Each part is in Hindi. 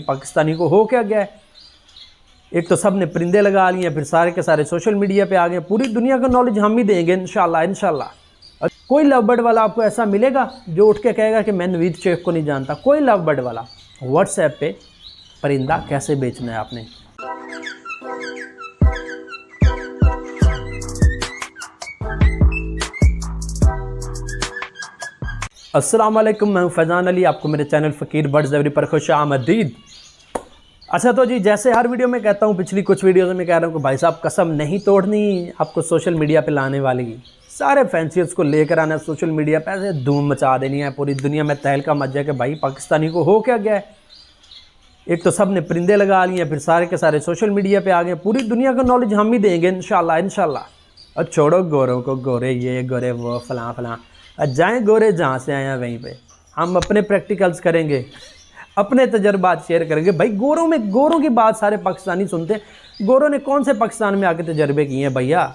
पाकिस्तानी को हो क्या गया है। एक तो सब ने परिंदे लगा लिए, फिर सारे के सारे सोशल मीडिया पे आ गए। पूरी दुनिया का नॉलेज हम ही देंगे इंशाल्लाह इंशाल्लाह। और कोई लव बर्ड वाला आपको ऐसा मिलेगा जो उठ के कहेगा कि मैं नवीद शेख को नहीं जानता। कोई लव बर्ड वाला। व्हाट्सएप पे परिंदा कैसे बेचना है आपने। अस्सलाम वालेकुम, मैं हूं फैज़ान अली। आपको मेरे चैनल फ़कीर बर्ड्स एवरी पर खुश आमदीद। अच्छा तो जी, जैसे हर वीडियो में कहता हूं, पिछली कुछ वीडियोज़ में कह रहा हूं कि भाई साहब कसम नहीं तोड़नी, आपको सोशल मीडिया पे लाने वाली सारे फैंसियर्स को लेकर आना, सोशल मीडिया पे ऐसे धूम मचा देनी है, पूरी दुनिया में तहलका मच जाए कि भाई पाकिस्तानी को हो क्या गया है। एक तो सब ने परिंदे लगा लिए, फिर सारे के सारे सोशल मीडिया पे आ गए। पूरी दुनिया का नॉलेज हम ही देंगे इंशाल्लाह इंशाल्लाह। और छोड़ो गोरों को, गोरे ये गोरे वो फलां फलां, जाएँ गोरे जहाँ से आए हैं वहीं पे। हम अपने प्रैक्टिकल्स करेंगे, अपने तजर्बात शेयर करेंगे। भाई गोरों की बात सारे पाकिस्तानी सुनते हैं। गोरों ने कौन से पाकिस्तान में आके तजर्बे किए हैं भैया।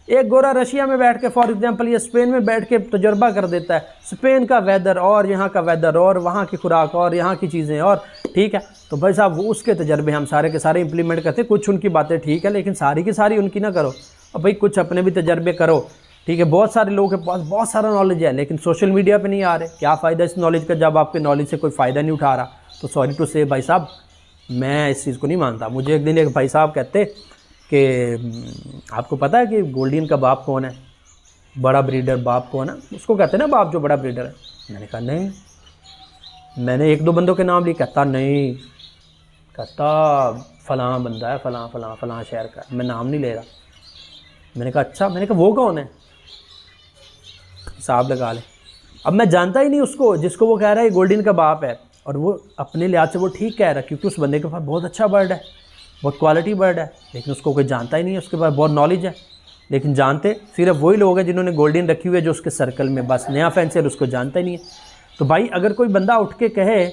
एक गोरा रशिया में बैठ के फॉर एग्जांपल या स्पेन में बैठ के तजर्बा कर देता है, स्पेन का वेदर और यहाँ का वेदर और वहाँ की खुराक और यहाँ की चीज़ें और, ठीक है। तो भाई साहब वो उसके तजर्बे हम सारे के सारे इंप्लीमेंट करते हैं। कुछ उनकी बातें ठीक है, लेकिन सारी की सारी उनकी ना करो। और भाई कुछ अपने भी तजर्बे करो, ठीक है। बहुत सारे लोगों के पास बहुत सारा नॉलेज है, लेकिन सोशल मीडिया पे नहीं आ रहे। क्या फ़ायदा इस नॉलेज का जब आपके नॉलेज से कोई फ़ायदा नहीं उठा रहा। तो सॉरी टू से भाई साहब, मैं इस चीज़ को नहीं मानता। मुझे एक दिन एक भाई साहब कहते कि आपको पता है कि गोल्डन का बाप कौन है, बड़ा ब्रीडर बाप कौन है, उसको कहते हैं ना बाप जो बड़ा ब्रीडर है। मैंने कहा नहीं, मैंने एक दो बंदों के नाम लिए। कहता नहीं, कहता फ़लाँ बंदा है, फ़लाँ फ़लाँ फ़लाँ शहर का, मैं नाम नहीं ले रहा। मैंने कहा अच्छा। मैंने कहा वो कौन है, हिसाब लगा ले। अब मैं जानता ही नहीं उसको जिसको वो कह रहा है गोल्डन का बाप है, और वो अपने लिहाज से वो ठीक कह रहा है, क्योंकि उस बंदे के पास बहुत अच्छा बर्ड है, बहुत क्वालिटी बर्ड है, लेकिन उसको कोई जानता ही नहीं है। उसके पास बहुत नॉलेज है, लेकिन जानते सिर्फ वही लोग हैं जिन्होंने गोल्डन रखी हुई है, जो उसके सर्कल में, बस नया फैंसर उसको जानता ही नहीं है। तो भाई अगर कोई बंदा उठ के कहे,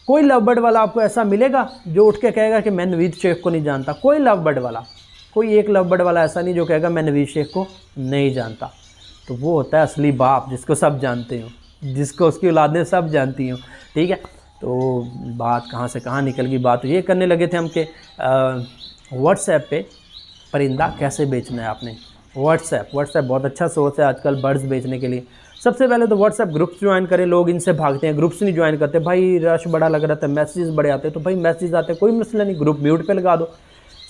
कोई लव बर्ड वाला आपको ऐसा मिलेगा जो उठ के कहेगा कि मैं नवीद शेख को नहीं जानता। कोई लव बर्ड वाला, कोई एक लव बर्ड वाला ऐसा नहीं जो कहेगा मैं नवीद शेख को नहीं जानता। तो वो होता है असली बाप, जिसको सब जानते हो, जिसको उसकी औलादें सब जानती हो, ठीक है। तो बात कहाँ से कहाँ निकल गई। बात ये करने लगे थे हम कि व्हाट्सएप पे परिंदा कैसे बेचना है आपने। व्हाट्सएप बहुत अच्छा सोर्स है आजकल बर्ड्स बेचने के लिए। सबसे पहले तो व्हाट्सएप ग्रुप्स ज्वाइन करें। लोग इनसे भागते हैं, ग्रुप्स नहीं ज्वाइन करते। भाई रश बड़ा लग रहा था, मैसेजेस बड़े आते। तो भाई मैसेज आते, कोई मसला नहीं, ग्रुप म्यूट पे लगा दो।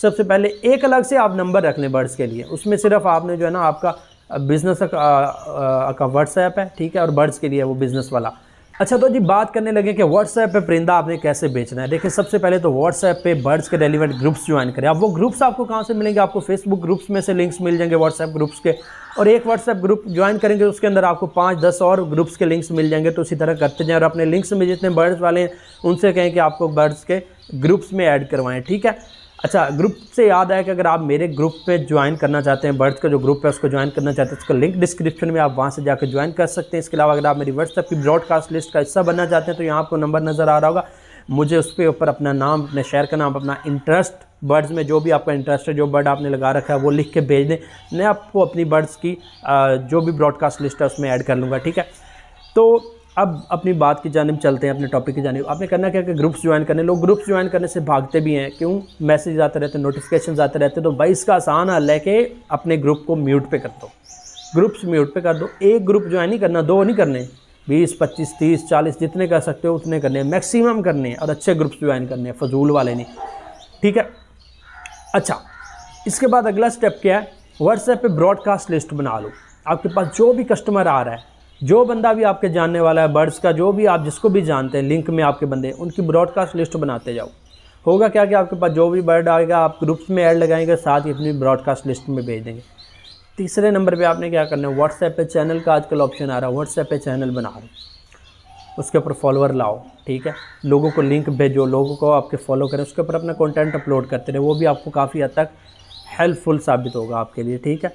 सबसे पहले एक अलग से आप नंबर रख लें बर्ड्स के लिए। उसमें सिर्फ आपने जो है ना, आपका बिज़नेस का व्हाट्सएप है, ठीक है, और बर्ड्स के लिए वो बिज़नेस वाला। अच्छा तो जी बात करने लगे कि व्हाट्सएप पे परिंदा आपने कैसे बेचना है। देखिए सबसे पहले तो व्हाट्सएप पे बर्ड्स के रेलिवेंट ग्रुप्स ज्वाइन करें। अब वो ग्रुप्स आपको कहाँ से मिलेंगे, आपको फेसबुक ग्रुप्स में से लिंक्स मिल जाएंगे व्हाट्सएप ग्रुप्स के, और एक व्हाट्सएप ग्रुप ज्वाइन करेंगे उसके अंदर आपको 5-10 और ग्रुप्स के लिंक्स मिल जाएंगे। तो उसी तरह करते जाएं, और अपने लिंक्स में जितने बर्ड्स वाले हैं उनसे कहें कि आपको बर्ड्स के ग्रुप्स में ऐड करवाएँ, ठीक है। अच्छा, ग्रुप से याद आया कि अगर आप मेरे ग्रुप पे ज्वाइन करना चाहते हैं, बर्ड्स का जो ग्रुप है उसको ज्वाइन करना चाहते हैं, उसका लिंक डिस्क्रिप्शन में, आप वहाँ से जाकर ज्वाइन कर सकते हैं। इसके अलावा अगर आप मेरी व्हाट्सएप की ब्रॉडकास्ट लिस्ट का हिस्सा बनना चाहते हैं तो यहाँ आपको नंबर नज़र आ रहा होगा। मुझे उस पर ऊपर अपना नाम, अपने शहर का नाम, अपना इंटरेस्ट, बर्ड्स में जो भी आपका इंटरेस्ट है, जो बर्ड आपने लगा रखा है वो लिख के भेज दें। मैं आपको अपनी बर्ड्स की जो भी ब्रॉडकास्ट लिस्ट है उसमें ऐड कर लूँगा, ठीक है। तो अब अपनी बात की जानिब चलते हैं, अपने टॉपिक की जानिब। आपने करना क्या कि ग्रुप्स ज्वाइन करने, लोग ग्रुप्स ज्वाइन करने से भागते भी हैं। क्यों? मैसेज आते रहते, नोटिफिकेशंस आते रहते। तो भाई इसका आसान हल है कि अपने ग्रुप को म्यूट पे कर दो, ग्रुप्स म्यूट पे कर दो। एक ग्रुप ज्वाइन नहीं करना, दो नहीं करने, 20, 25, 30, 40 जितने कर सकते हो उतने करने, मैक्सिमम करने, और अच्छे ग्रुप्स ज्वाइन करने, फजूल वाले नहीं, ठीक है। अच्छा, इसके बाद अगला स्टेप क्या है, व्हाट्सएप पे ब्रॉडकास्ट लिस्ट बना लो। आपके पास जो भी कस्टमर आ रहा है, जो बंदा भी आपके जानने वाला है बर्ड्स का, जो भी आप जिसको भी जानते हैं लिंक में आपके बंदे, उनकी ब्रॉडकास्ट लिस्ट बनाते जाओ। होगा क्या कि आपके पास जो भी बर्ड आएगा आप ग्रुप्स में ऐड लगाएंगे, साथ ही अपनी ब्रॉडकास्ट लिस्ट में भेज देंगे। तीसरे नंबर पे आपने क्या करना है, व्हाट्सएप पे चैनल का आजकल ऑप्शन आ रहा है, व्हाट्सएप पे चैनल बना लो, उसके ऊपर फॉलोअर लाओ, ठीक है। लोगों को लिंक भेजो, लोगों को आपके फॉलो करें, उसके ऊपर अपना कंटेंट अपलोड करते रहे। वो भी आपको काफ़ी हद तक हेल्पफुल साबित होगा आपके लिए, ठीक है।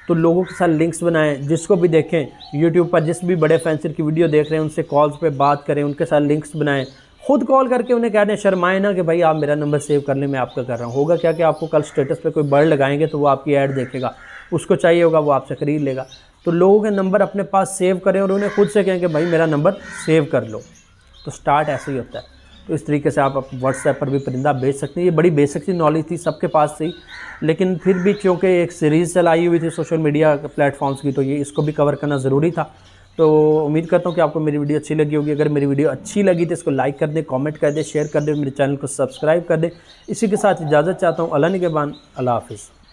तो लोगों के साथ लिंक्स बनाएं, जिसको भी देखें यूट्यूब पर, जिस भी बड़े फैंसर की वीडियो देख रहे हैं उनसे कॉल्स पे बात करें, उनके साथ लिंक्स बनाएं। खुद कॉल करके उन्हें कह दें, शर्माए ना कि भाई आप मेरा नंबर सेव कर लें, मैं आपका कर रहा हूँ। होगा क्या कि आपको कल स्टेटस पे कोई बर्ड लगाएंगे तो वो आपकी ऐड देखेगा, उसको चाहिए होगा, वो आपसे खरीद लेगा। तो लोगों के नंबर अपने पास सेव करें और उन्हें खुद से कहें कि भाई मेरा नंबर सेव कर लो। तो स्टार्ट ऐसे ही होता है। तो इस तरीके से आप व्हाट्सएप पर भी परिंदा भेज सकते हैं। ये बड़ी बेसिक सी नॉलेज थी सबके पास थी, लेकिन फिर भी क्योंकि एक सीरीज़ चलाई हुई थी सोशल मीडिया प्लेटफॉर्म्स की, तो ये इसको भी कवर करना ज़रूरी था। तो उम्मीद करता हूँ कि आपको मेरी वीडियो अच्छी लगी होगी। अगर मेरी वीडियो अच्छी लगी तो इसको लाइक कर दें, कमेंट कर दें, शेयर कर दें, मेरे चैनल को सब्सक्राइब कर दें। इसी के साथ इजाज़त चाहता हूँ। अल्लाह निगहबान। अल्लाह हाफ़िज़।